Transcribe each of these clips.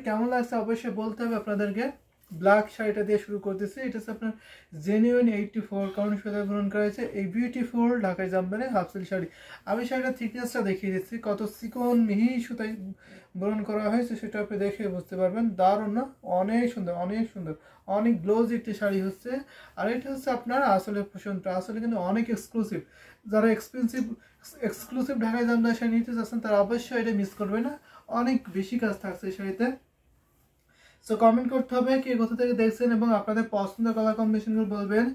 কেমন লাগছে অবশ্যই বলতে হবে আপনাদেরকে। ব্ল্যাক শাড়িটা দিয়ে শুরু করতেছি। এটা হচ্ছে আপনার জেনুইন 84 কাউন্ট সুতা গ্রহণ করা হয়েছে এই বিউটিফুল ঢাকাই জামদানি হাফ সিল্ক শাড়ি। আমি শাড়িটার থিকনেসটা দেখিয়ে দিচ্ছি, কত চিকন মিহি সুতায় গ্রহণ করা হয়েছে সেটা আপনি দেখে বুঝতে পারবেন। দারুণ না? অনেক সুন্দর, অনেক সুন্দর, অনেক গ্লোজি একটি শাড়ি হচ্ছে। আর এটা হচ্ছে আপনার আসলে পোষণটা আসলে কিন্তু অনেক এক্সক্লুসিভ। যারা এক্সক্লুসিভ ঢাকাই জামদানি শাড়ি নিতে চাচ্ছেন তারা অবশ্যই এটা মিস করবে না। অনেক বেশি কাজ থাকছে এই শাড়িতে। সো কমেন্ট করতে হবে কে কোথা থেকে দেখছেন এবং আপনাদের পছন্দের কালার কম্বিনেশনগুলো বলবেন,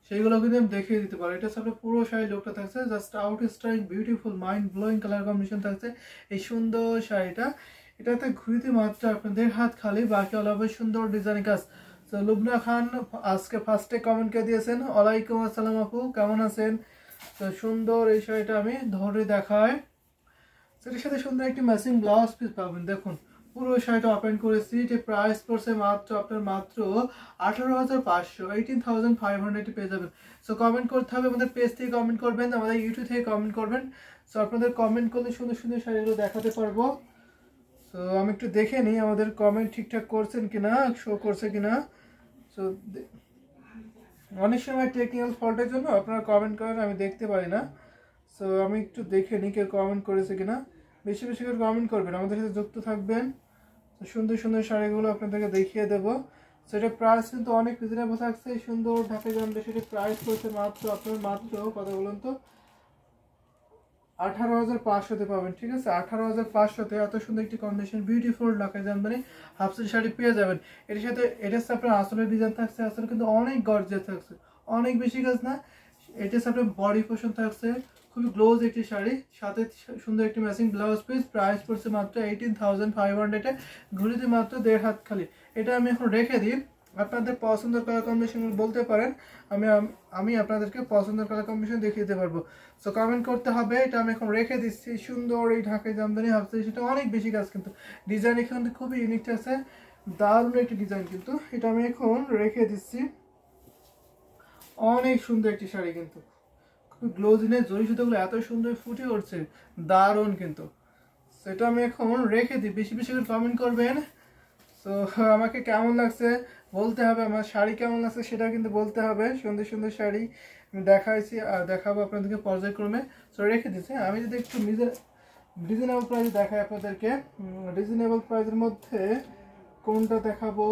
সেইগুলো কিন্তু আমি দেখিয়ে দিতে পারি। এটা সাথে পুরো শাড়ি লুকটা থাকছে just outstanding beautiful mind blowing colour combination থাকছে এই সুন্দর শাড়িটা। এটাতে ঘুরিতে মাত্র আপনাদের হাত খালি, বাকি অলভাবে সুন্দর ডিজাইন কাজ। তো লুবনা খান আজকে ফার্স্টে কমেন্ট কে দিয়েছেন, ওয়ালাইকুম আসসালাম আপু, কেমন আছেন? তো সুন্দর এই শাড়িটা আমি ধরে দেখাই। সেটার সাথে সুন্দর একটি ম্যাচিং ব্লাউজ পিস পাবেন। দেখুন পুরো শাড়িটা ওপেন করেছি, যে প্রাইস পড়ছে মাত্র আপনার মাত্র 18,500, 18,500 পেয়ে যাবেন। সো কমেন্ট করতে হবে, আমাদের পেজ থেকে কমেন্ট করবেন, আমাদের ইউটিউব থেকে কমেন্ট করবেন। সো আপনাদের কমেন্ট করলে সুন্দর সুন্দর শাড়িগুলো দেখাতে পারবো। সো আমি একটু দেখে নিই আমাদের কমেন্ট ঠিকঠাক করছেন কিনা, শো করছে কিনা। সো অনেক সময় টেকনিক্যাল ফল্টের জন্য আপনারা কমেন্ট করেন, আমি দেখতে পারি না। সো আমি একটু দেখে নিই কেউ কমেন্ট করেছে কিনা। বেশি বেশি করে কমেন্ট করবেন, আমাদের সাথে যুক্ত থাকবেন। সুন্দর সুন্দর শাড়িগুলো আপনাদেরকে দেখিয়ে দেবো। সেটা প্রাইস কিন্তু অনেক রিজনেবল থাকছে। সুন্দর ঢাকাই জামদানি সেটা প্রাইস পড়ছে মাত্র আপনার মাত্র কথা বলুন তো 18,500-তে পাবেন। ঠিক আছে, 18,500-তে এত সুন্দর একটি কন্ডিশন বিউটিফুল ঢাকাই জামদানি হাফ সিল্ক শাড়ি পেয়ে যাবেন। এর সাথে এটা আপনার আসলে ডিজাইন থাকছে, আসলে কিন্তু অনেক গর্জিয়াস থাকছে, অনেক বেশি কাজ না। এটা আপনার বডি পোর্শন থাকছে, খুবই গ্লোজ একটি শাড়ি, সাথে সুন্দর একটি ম্যাচিং ব্লাউজ পিস। প্রাইস পড়ছে মাত্র 18,500-এ, ঘুরিতে মাত্র 1.5 হাত খালি। এটা আমি এখন রেখে দিই, আপনাদের পছন্দের কালার কম্বিনেশন বলতে পারেন, আমি আমি আপনাদেরকে পছন্দের কালার কম্বিনেশন দেখিয়ে দিতে পারবো। সো কমেন্ট করতে হবে। এটা আমি এখন রেখে দিচ্ছি। সুন্দর এই ঢাকাই জামদানি হাফ সিল্ক, সেটা অনেক বেশি কাজ, কিন্তু ডিজাইন এখানে খুবই ইউনিক আছে, দারুণ একটি ডিজাইন। কিন্তু এটা আমি এখন রেখে দিচ্ছি। অনেক সুন্দর একটি শাড়ি, কিন্তু খুবই গ্লোজিনে জরি সুতোগুলো এত সুন্দর ফুটে উঠছে, দারুণ। কিন্তু সেটা আমি এখন রেখে দিই, বেশি বেশি করে কমেন্ট করবেন। তো আমাকে কেমন লাগছে বলতে হবে, আমার শাড়ি কেমন লাগছে সেটা কিন্তু বলতে হবে। সুন্দর সুন্দর শাড়ি আমি দেখাইছি আর দেখাবো আপনাদেরকে পর্যায়ক্রমে। তো রেখে দিচ্ছি। আমি যদি একটু রিজনেবল প্রাইস দেখাই আপনাদেরকে, রিজনেবল প্রাইসের মধ্যে কোনটা দেখাবো,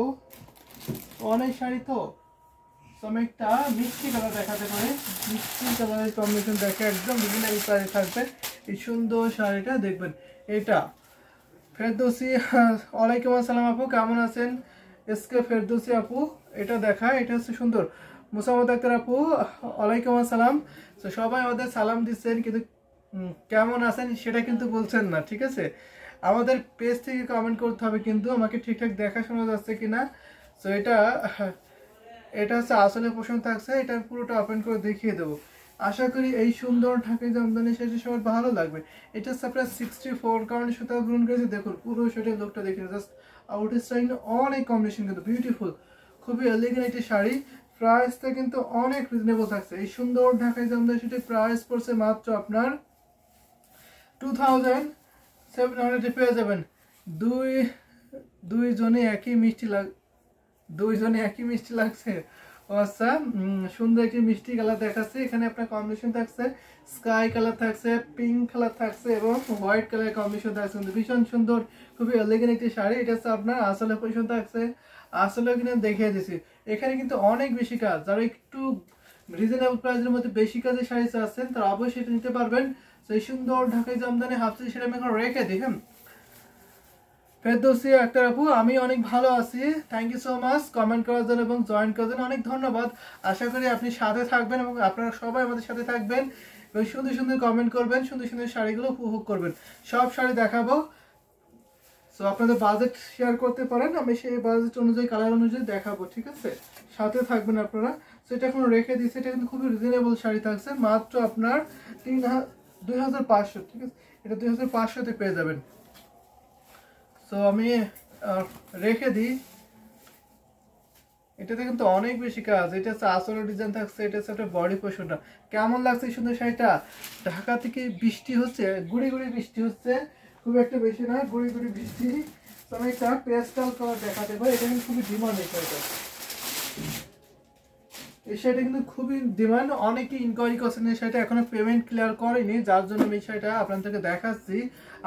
অনেক শাড়ি তো আমি একটা মিষ্টি কালার দেখাতে পারি। মিষ্টি কালারের কম্বিনেশন দেখে একদম রিজনেবল প্রাইসে থাকবে এই সুন্দর শাড়িটা। দেখবেন এটা ফেরদৌসি, ওয়ালাইকুম আসসালাম আপু, কেমন আছেন? এসকে ফেরদৌসি আপু এটা দেখা, এটা হচ্ছে সুন্দর। মুসাম্মদ আক্তার আপু, ওয়ালাইকুম আসসালাম। তো সবাই আমাদের সালাম দিচ্ছেন, কিন্তু কেমন আছেন সেটা কিন্তু বলছেন না। ঠিক আছে, আমাদের পেজ থেকে কমেন্ট করতে হবে কিন্তু আমাকে ঠিকঠাক দেখাশোনা যাচ্ছে কিনা। তো এটা হচ্ছে আসলে পোষণ থাকছে, এটা পুরোটা ওপেন করে দেখিয়ে দেবো। আশা করি এই সুন্দর ঢাকাই জামদানি শাড়ি সবার ভালো লাগবে। এটা হচ্ছে আপনার 64 কারণে সুতা গ্রহণ করেছে। দেখুন পুরো শাড়ির লুকটা দেখে জাস্ট আউটস্ট্যান্ডিং, অনেক কম্বিনেশন, কিন্তু বিউটিফুল, খুবই এলিগেন্ট একটি শাড়ি। প্রাইসটা কিন্তু অনেক রিজনেবল থাকছে। এই সুন্দর ঢাকাই জামদানি শাড়ির প্রাইস পড়ছে মাত্র আপনার 2,700 পেয়ে যাবেন। দুইজনে একই মিষ্টি দুইজনে একই মিষ্টি লাগছে। আচ্ছা, সুন্দর একটি মিষ্টি কালার দেখাচ্ছে। এখানে আপনার কম্বিনেশন থাকছে স্কাই কালার থাকছে, পিঙ্ক কালার থাকছে এবং হোয়াইট কালার কম্বিনেশন থাকছে, ভীষণ সুন্দর, খুবই এলিগেন্ট একটি শাড়ি। এটা হচ্ছে আপনার আসলে পজিশন থাকছে, আসলে কিনা দেখিয়ে দিচ্ছি। এখানে কিন্তু অনেক বেশি কাজ, যারা একটু রিজনেবল প্রাইসের মধ্যে বেশি কাজের শাড়ি চাচ্ছেন তারা অবশ্যই এটা নিতে পারবেন। সেই সুন্দর ঢাকাই জামদানি হাফ সিল্ক সেটা আমি এখন রেখে দিই। হ্যাঁ ফেরদৌসি আক্তার আপু, আমি অনেক ভালো আছি, thank you so much comment করার জন্য এবং জয়েন করার জন্য অনেক ধন্যবাদ। আশা করি আপনি সাথে থাকবেন এবং আপনারা সবাই আমাদের সাথে থাকবেন এবং সুন্দর সুন্দর কমেন্ট করবেন, সুন্দর সুন্দর শাড়িগুলো উপভোগ করবেন। সব শাড়ি দেখাবো। সো আপনাদের বাজেট শেয়ার করতে পারেন, আমি সেই বাজেট অনুযায়ী কালার অনুযায়ী দেখাবো। ঠিক আছে, সাথে থাকবেন আপনারা। সো এটা এখন রেখে দিচ্ছি। এটা কিন্তু খুবই রিজনেবল শাড়ি থাকছে, মাত্র আপনার 2,500। ঠিক আছে, এটা 2,500-তে পেয়ে যাবেন। সো আমি রেখে দিই। এটাতে কিন্তু অনেক বেশি কাজ। এটা হচ্ছে আসলে ডিজাইন থাকছে, এটা হচ্ছে একটা বডি পোর্শনটা। কেমন লাগছে এই সুন্দর শাড়িটা? ঢাকা থেকে বৃষ্টি হচ্ছে, গুড়ি গুড়ি বৃষ্টি হচ্ছে, খুব একটা বেশি নয়, গুড়ি গুড়ি বৃষ্টি। আমি একটা পেস্টাল কালার দেখাতে পারি, এটা কিন্তু খুবই ডিমান্ড এই শাড়িটা। এই শাড়িটা কিন্তু খুবই ডিমান্ড, অনেকেই ইনকোয়ারি করছেন এই শাড়িটা, এখনো পেমেন্ট ক্লিয়ার করেনি, যার জন্য আমি এই শাড়িটা আপনাদেরকে দেখাচ্ছি।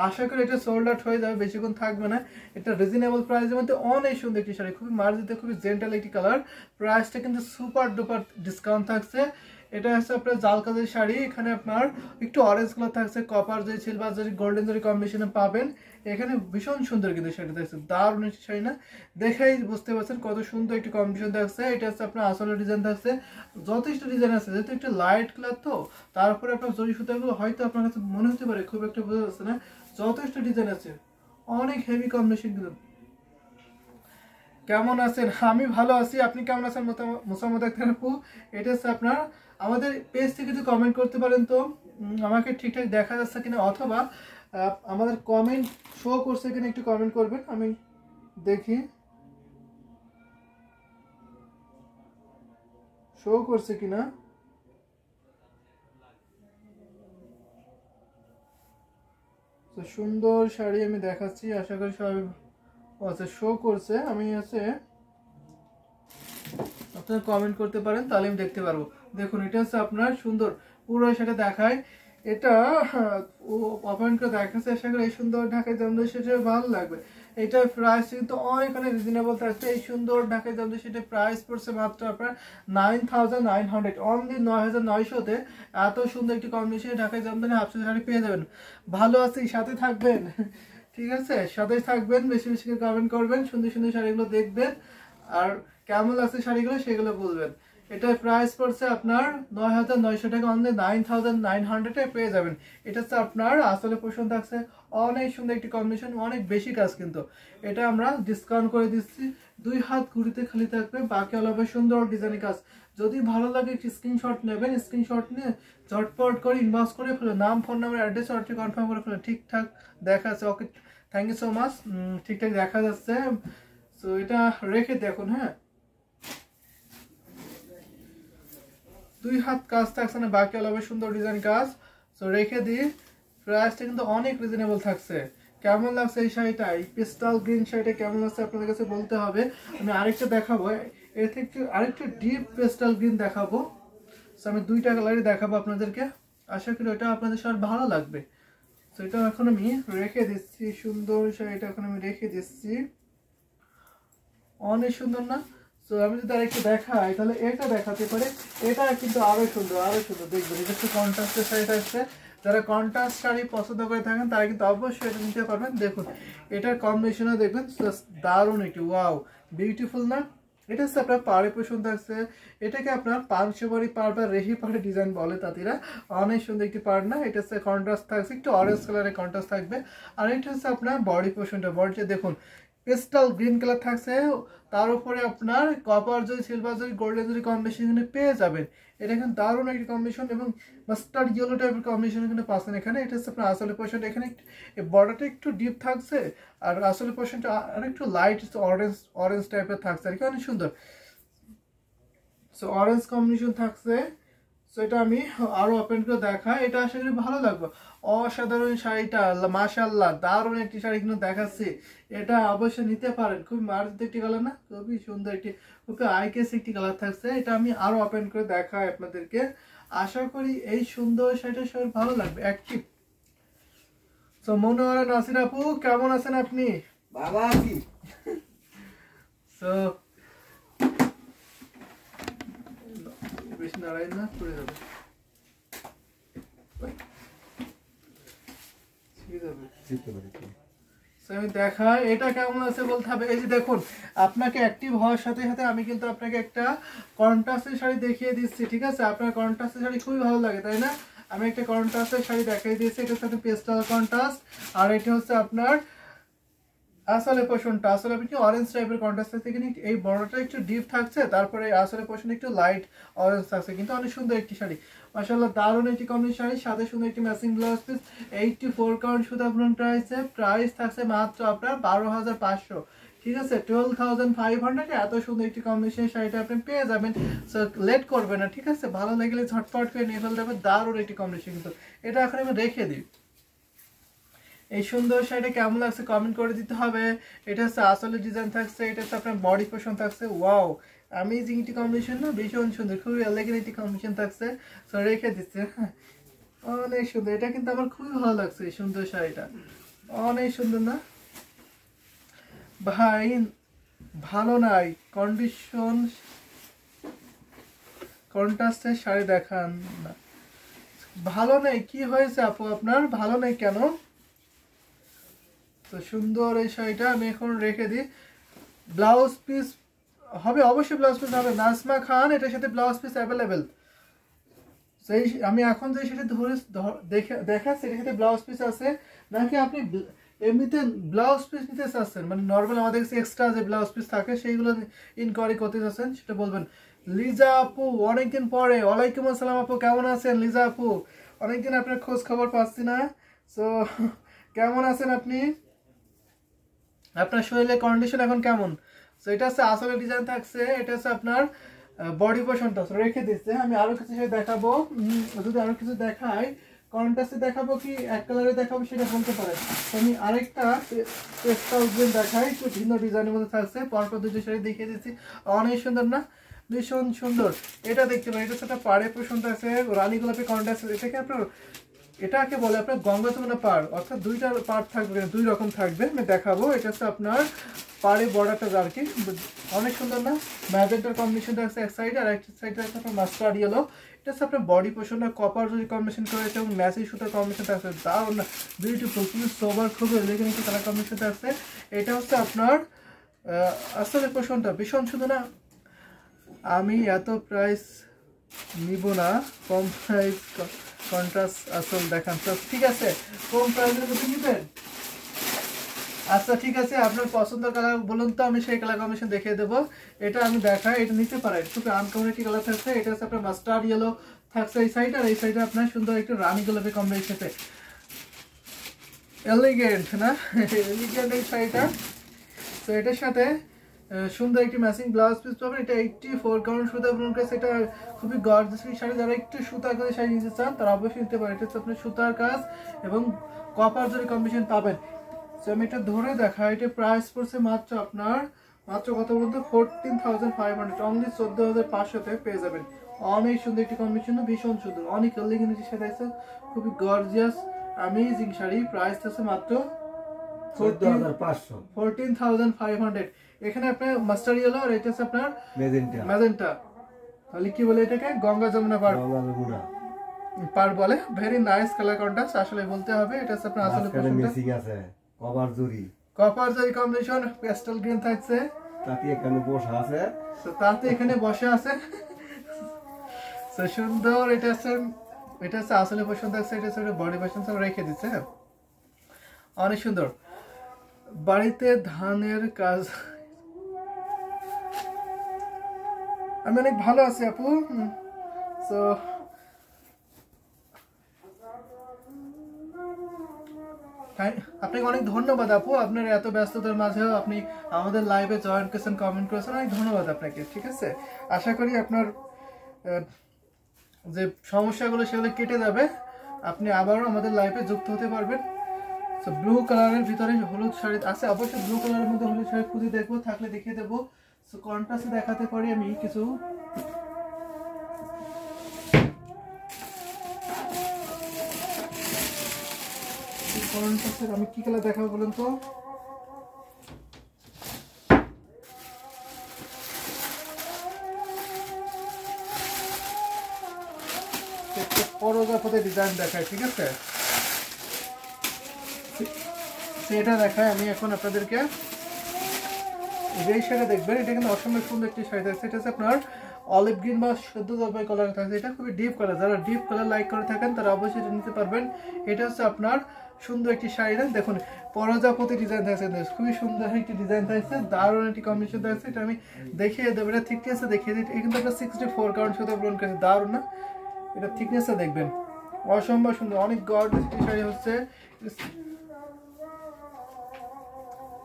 আশা করি এটা সোল্ড আউট হয়ে যাবে, বেশিক্ষণ থাকবে না। এটা রিজনেবল প্রাইসের মধ্যে অনেক সুন্দর একটি শাড়ি, খুবই মার্জিতে, খুবই জেন্টাল একটি কালার। প্রাইসটা কিন্তু সুপার ডুপার ডিসকাউন্ট থাকছে। এটা হচ্ছে আপনার জাল কাজের শাড়ি, এখানে আপনার একটু অরেঞ্জ কালার থাকছে, কপার জরি, সিলভার জরি, গোল্ডেন জরি কম্বিনেশনে পাবেন। এখানে ভীষণ সুন্দর কিন্তু শাড়িটা থাকছে, দারুণ একটি শাড়ি না, দেখেই বুঝতে পারছেন কত সুন্দর একটি কম্বিনেশন থাকছে। এটা হচ্ছে আপনার আসলে ডিজাইন থাকছে, যথেষ্ট ডিজাইন আছে, যেহেতু একটা লাইট কালার তো তারপরে আপনার জরি সুতাগুলো হয়তো আপনার কাছে মনে হতে পারে খুব একটা বোঝা যাচ্ছে না, যথেষ্ট ডিজাইন আছে, অনেক হেভি কম্বিনেশন কিন্তু। কেমন আছেন? আমি ভালো আছি, আপনি কেমন আছেন মোসাম্মদ আক্তার আপু? এটা হচ্ছে আপনার আমাদের পেজ থেকে যদি কমেন্ট করতে পারেন তো আমাকে ঠিকঠাক দেখা যাচ্ছে কিনা, অথবা আমাদের কমেন্ট শো করছে কিনা একটু কমেন্ট করবেন, আমি দেখি শো করছে কিনা। তো সুন্দর শাড়ি আমি দেখাচ্ছি, আশা করি সবাই আচ্ছা শো করছে, আমি আছে আপনারা কমেন্ট করতে পারেন, তাহলে আমি দেখতে পারবো। দেখুন এটা হচ্ছে আপনার সুন্দর, পুরো সেটা দেখায়, এটা ওপেন করে দেখাচ্ছে, আশা করি এই সুন্দর ঢাকায় জামদানি সেটা ভালো লাগবে। এটার প্রাইস কিন্তু অনেকখানি রিজনেবল থাকছে। এই সুন্দর ঢাকায় জামদানি সেটা প্রাইস পড়ছে মাত্র আপনার 9900, অনলি 9900-তে এত সুন্দর একটি কম্বিনেশন ঢাকায় জামদানি হাফ শাড়ি পেয়ে যাবেন। ভালো আছি, সাথে থাকবেন, ঠিক আছে, সাথে থাকবেন, বেশি বেশি করে কমেন্ট করবেন, সুন্দর সুন্দর শাড়িগুলো দেখবেন, আর কেমন লাগছে শাড়িগুলো সেগুলো বলবেন। এটার প্রাইস পড়ছে আপনার 9900 টাকা, অনলি 9900-এ পেয়ে যাবেন। এটা হচ্ছে আপনার আসলে পোষণ থাকছে, অনেক সুন্দর একটি কম্বিনেশন, অনেক বেশি কাজ কিন্তু। এটা আমরা ডিসকাউন্ট করে দিচ্ছি, 2 হাত ঘুরিতে খালি থাকবে, বাকি হবে সুন্দর ডিজাইনের কাজ। যদি ভালো লাগে একটি স্ক্রিনশট নেবেন, স্ক্রিনশট নিয়ে ঝটপট করে ইনবক্স করে ফেলে নাম, ফোন নাম্বার, অ্যাড্রেস অর্ডারটি কনফার্ম করে ফেলে, ঠিকঠাক দেখা আছে। ওকে, থ্যাংক ইউ সো মাচ, ঠিকঠাক দেখা যাচ্ছে। সো এটা রেখে দেখুন, হ্যাঁ 2 হাত কাজ থাকছে না, বাকি হবে সুন্দর ডিজাইন কাজ। সো রেখে দিই, প্রাইসটা কিন্তু অনেক রিজনেবল থাকছে। কেমন লাগছে এই শাড়িটা, এই পেস্টাল গ্রিন শাড়িটা কেমন লাগছে আপনাদের কাছে বলতে হবে। আমি আরেকটা দেখাবো, এর থেকে আরেকটা ডিপ পেস্টাল গ্রিন দেখাবো। সো আমি 2টা কালারই দেখাবো আপনাদেরকে, আশা করি ওটা আপনাদের সবার ভালো লাগবে। সো এটা এখন আমি রেখে দিচ্ছি, সুন্দর শাড়িটা এখন আমি রেখে দিচ্ছি, অনেক সুন্দর না? তো আমি যদি আরেকটু দেখাই তাহলে এটা দেখাতে পারে, এটা কিন্তু আরো সুন্দর, আরো সুন্দর দেখবেন। এটা একটু কন্ট্রাস্টের শাড়িটা আসছে, যারা কন্ট্রাস্ট শাড়ি পছন্দ করে থাকেন তারা কিন্তু অবশ্যই এটা নিতে পারবেন। দেখুন এটার কম্বিনেশনে দেখবেন, দারুণ একটি, ওয়াও বিউটিফুল না? এটা হচ্ছে আপনার পাড়ে পোষণ থাকছে, এটাকে আপনার 500 বাড়ি পাড় বা রেহি পাড়ে ডিজাইন বলে তাঁতিরা, অনেক সুন্দর একটি পাড় না? এটা হচ্ছে কন্ট্রাস্ট থাকছে, একটু অরেঞ্জ কালারের কন্ট্রাস্ট থাকবে। আর এটা হচ্ছে আপনার বডি পোষণটা, বডিটা দেখুন পেস্টাল গ্রিন কালার থাকছে, তার উপরে আপনার কপার জরি, সিলভার জরি, গোল্ডেন জরি কম্বিনেশন পেয়ে যাবেন। এটা কিন্তু দারুণ একটি কম্বিনেশন, এবং মাস্টার্ড ইয়েলো টাইপের কম্বিনেশন কিন্তু পাচ্ছেন এখানে। এটা হচ্ছে আপনার আসলে পোর্শনটা, এখানে বর্ডারটা একটু ডিপ থাকছে, আর আসলে পোর্শনটা আর একটু লাইট অরেঞ্জ অরেঞ্জ টাইপের থাকছে আর কি, অনেক সুন্দর। সো অরেঞ্জ কম্বিনেশন থাকছে। সো এটা আমি আরো ওপেন করে দেখাই, এটা আশা করি ভালো লাগবে। অসাধারণ শাড়িটা, মাশাআল্লাহ দারুণ একটি শাড়ি কিন্তু দেখাচ্ছি, এটা অবশ্যই নিতে পারেন। খুবই মার্জিত একটি কালার না, খুবই সুন্দর একটি, খুবই আইকেস একটি কালার থাকছে। এটা আমি আরো ওপেন করে দেখাই আপনাদেরকে, আশা করি এই সুন্দর শাড়িটা সবার ভালো লাগবে। অ্যাক্টিভ। সো মনোয়ারা নাসির আপু কেমন আছেন আপনি? ভালো আছি। সো বেশি নাড়াই না, পড়ে যাবে, আমি দেখাই এটা কেমন আছে বলতে হবে। এই যে দেখুন, আপনাকে অ্যাক্টিভ হওয়ার সাথে সাথে আমি কিন্তু আপনাকে একটা কন্ট্রাস্টের শাড়ি দেখিয়ে দিচ্ছি, ঠিক আছে? আপনার কন্ট্রাস্টের শাড়ি খুবই ভালো লাগে তাই না? আমি একটা কন্ট্রাস্টের শাড়ি দেখাই দিয়েছি, এটা হচ্ছে পেস্টাল কন্ট্রাস্ট, আর এটা হচ্ছে আপনার আসলে পোর্শনটা, আসলে আপনি অরেঞ্জ টাইপের কন্ট্রাস্ট থাকছে, কিন্তু এই বর্ডারটা একটু ডিপ থাকছে, তারপরে আসলে পোর্শন একটু লাইট অরেঞ্জ থাকছে, কিন্তু অনেক সুন্দর একটি শাড়ি, মাশাআল্লাহ দারুণ একটি কম্বিনেশন শাড়ি, সাথে সুন্দর একটি ম্যাচিং ব্লাউজ পিস, 84 কাউন্ট সুতা বুনন প্রাইস থাকছে মাত্র আপনার 12,500, ঠিক আছে? 12,500 এত সুন্দর একটি কম্বিনেশন শাড়িটা আপনি পেয়ে যাবেন। সো লেট করবেন না, ঠিক আছে? ভালো লাগলে ঝটপট করে নিয়ে ফেলতে হবে, দারুণ একটি কম্বিনেশন কিন্তু। এটা এখন আমি রেখে দিই, এই সুন্দর শাড়িটা কেমন লাগছে কমেন্ট করে দিতে হবে। এটা হচ্ছে আসলে ডিজাইন থাকছে, এটা হচ্ছে আপনার বডি পোর্শন থাকছে। ওয়াও, অ্যামেজিং একটি কম্বিনেশন না, ভীষণ সুন্দর, খুবই এলিগেন্ট একটি কম্বিনেশন থাকছে। তো রেখে দিচ্ছে, হ্যাঁ অনেক সুন্দর। এটা কিন্তু আমার খুবই ভালো লাগছে, এই সুন্দর শাড়িটা অনেক সুন্দর না ভাই? ভালো নাই কন্ডিশন, কন্ট্রাস্টের শাড়ি দেখান না। ভালো নেই কি হয়েছে আপু আপনার? ভালো নেই কেন? তো সুন্দর এই শাড়িটা আমি এখন রেখে দিই। ব্লাউজ পিস হবে, অবশ্যই ব্লাউজ পিস হবে। নাজমা খান, এটার সাথে ব্লাউজ পিস অ্যাভেলেবেল। সেই আমি এখন যে সেটা ধরে দেখাচ্ছি, এটার সাথে ব্লাউজ পিস আছে নাকি আপনি এমনিতে ব্লাউজ পিস নিতে চাচ্ছেন, মানে নর্মাল আমাদের কাছে এক্সট্রা যে ব্লাউজ পিস থাকে সেইগুলো ইনকোয়ারি করতে চাচ্ছেন, সেটা বলবেন। লিজা আপু অনেকদিন পরে, ওয়ালাইকুম আসসালাম আপু, কেমন আছেন লিজা আপু? অনেকদিন আপনার খোঁজ খবর পাচ্ছি না। সো কেমন আছেন আপনি? আপনার শরীরের কন্ডিশন এখন কেমন? সো এটা হচ্ছে আসলে ডিজাইন থাকছে, এটা হচ্ছে আপনার বডি পোর্শনটা রেখে দিচ্ছে। আমি আরো কিছু দেখাবো, যদি আরো কিছু দেখাই, কন্ট্রাস্টে দেখাবো কি এক কালারে দেখাবো সেটা বলতে পারেন। তো আমি আরেকটা পেস্টাল গ্রিন দেখাই, একটু ভিন্ন ডিজাইনের মধ্যে থাকছে। পরপর দুটো শাড়ি দেখিয়ে দিচ্ছি, অনেক সুন্দর না, ভীষণ সুন্দর। এটা দেখতে পারেন, এটা হচ্ছে পাড়ে পোর্শনটা আছে, রানী গোলাপি কন্ট্রাস্ট। এটাকে আপনার, এটাকে বলে আপনার গঙ্গা যমুনা পাড়, অর্থাৎ দুইটা পাড় থাকবে, দুই রকম থাকবে। আমি দেখাবো। এটা হচ্ছে আপনার পাড়ে বর্ডারটা আর কি, অনেক সুন্দর না? ম্যাজেন্টার কম্বিনেশনটা আছে এক সাইডে, আর এক সাইডে আছে আপনার মাস্টার্ড ইয়েলো। এটা হচ্ছে আপনার বডি পোর্শনটা কপার যদি কম্বিনেশন করেছে এবং ম্যাচি সুতার কম্বিনেশনটা আছে, দারুণ না, বিউটিফুল, খুবই সোবার, খুবই এলিগেন্ট একটা কালার কম্বিনেশনটা আছে। এটা হচ্ছে আপনার আসলে পোর্শনটা ভীষণ সুন্দর না? আমি এত প্রাইস নিব না, কম প্রাইস কন্ট্রাস্ট আসল দেখান। তো ঠিক আছে, কম প্রাইসের মধ্যে নিবেন? আচ্ছা ঠিক আছে, আপনার পছন্দের কালার বলুন তো, আমি সেই কালার কম্বিনেশন দেখিয়ে দেবো। এটা আমি দেখাই, এটা নিতে পারেন, খুবই আনকমন একটি কালার থাকছে। এটা হচ্ছে আপনার মাস্টার্ড ইয়েলো থাকছে এই সাইড, আর এই সাইডে আপনার সুন্দর একটু রানী গোলাপি কম্বিনেশন, এলিগেন্ট না? এলিগেন্ট এই শাড়িটা। তো এটার সাথে সুন্দর একটি ম্যাচিং ব্লাউজ পিস পাবেন। এটা 84 কাউন্ট সুতা বুনন করেছে। এটা খুবই গর্জিয়াস শাড়ি, যারা একটু সুতা করে শাড়ি নিতে চান তারা অবশ্যই নিতে পারেন। এটা হচ্ছে আপনার সুতার কাজ এবং কপার জরি কম্বিনেশন পাবেন। তো আমি এটা ধরে দেখা, এটা প্রাইস পড়ছে মাত্র আপনার, মাত্র কত বলতে, 14,500, অনলি 14,500 পেয়ে যাবেন। অনেক সুন্দর একটি কম্বিনেশন, ভীষণ সুন্দর, অনেক এলিগেন্ট শাড়ি আছে, খুবই গর্জিয়াস অ্যামেজিং শাড়ি। প্রাইস আছে মাত্র 14,500। এখানে আপনার মাস্টার ইয়েলো, আর এটা হচ্ছে আপনার ম্যাজেন্টা। তাহলে কি বলে এটাকে? গঙ্গা যমুনা পার বলে। ভেরি নাইস কালার কন্ট্রাস্ট, আসলে বলতে হবে। এটা হচ্ছে আপনার আসলে কপার জরি কম্বিনেশন, পেস্টাল গ্রিন থাকছে, তাতে এখানে বসে আছে। তো সুন্দর, এটা হচ্ছে আসলে পছন্দ থাকছে। এটা হচ্ছে বডি পছন্দ রেখে দিচ্ছে, অনেক সুন্দর। বাড়িতে ধানের কাজ, আমি অনেক ভালো আছি আপু। সো আপনাকে অনেক ধন্যবাদ আপু, আপনার এত ব্যস্ততার মাঝেও আপনি আমাদের লাইভে জয়েন করেছেন, কমেন্ট করেছেন, অনেক ধন্যবাদ আপনাকে। ঠিক আছে, আশা করি আপনার যে সমস্যাগুলো সেগুলো কেটে যাবে, আপনি আবারও আমাদের লাইভে যুক্ত হতে পারবেন। সো ব্লু কালারের ভিতরে হলুদ শাড়ি আছে, অবশ্যই ব্লু কালারের মধ্যে হলুদ শাড়ি খুঁজে দেখবো, থাকলে দেখিয়ে দেবো। সো কন্ট্রাস্টে দেখাতে পারি আমি কিছু। আমি কি কালার দেখাবো বলুন তো? প্রজাপতি ডিজাইন দেখায়, ঠিক আছে, সেটা দেখায় আমি এখন আপনাদেরকে। এই শাড়িটা দেখবেন, এটা কিন্তু অসম্ভব সুন্দর একটি শাড়ি থাকছে। এটা হচ্ছে আপনার অলিভ গ্রিন বা সদ্য জলপাই কালার থাকছে। এটা খুবই ডিপ কালার, যারা ডিপ কালার লাইক করে থাকেন তারা অবশ্যই এটা নিতে পারবেন। এটা হচ্ছে আপনার সুন্দর একটি শাড়ি না, দেখুন প্রজাপতি ডিজাইন থাকছে, খুবই সুন্দর একটি ডিজাইন থাকছে, দারুণ একটি কম্বিনেশন থাকছে। এটা আমি দেখিয়ে দেবো, এটা থিকনেসে দেখিয়ে দিই। এটা কিন্তু আপনার 64 কাউন্ট সুতা ব্রন করেছে, দারুণ না? এটা থিকনেসে দেখবেন, অসম্ভব সুন্দর, অনেক গর্জিয়াস একটি শাড়ি হচ্ছে।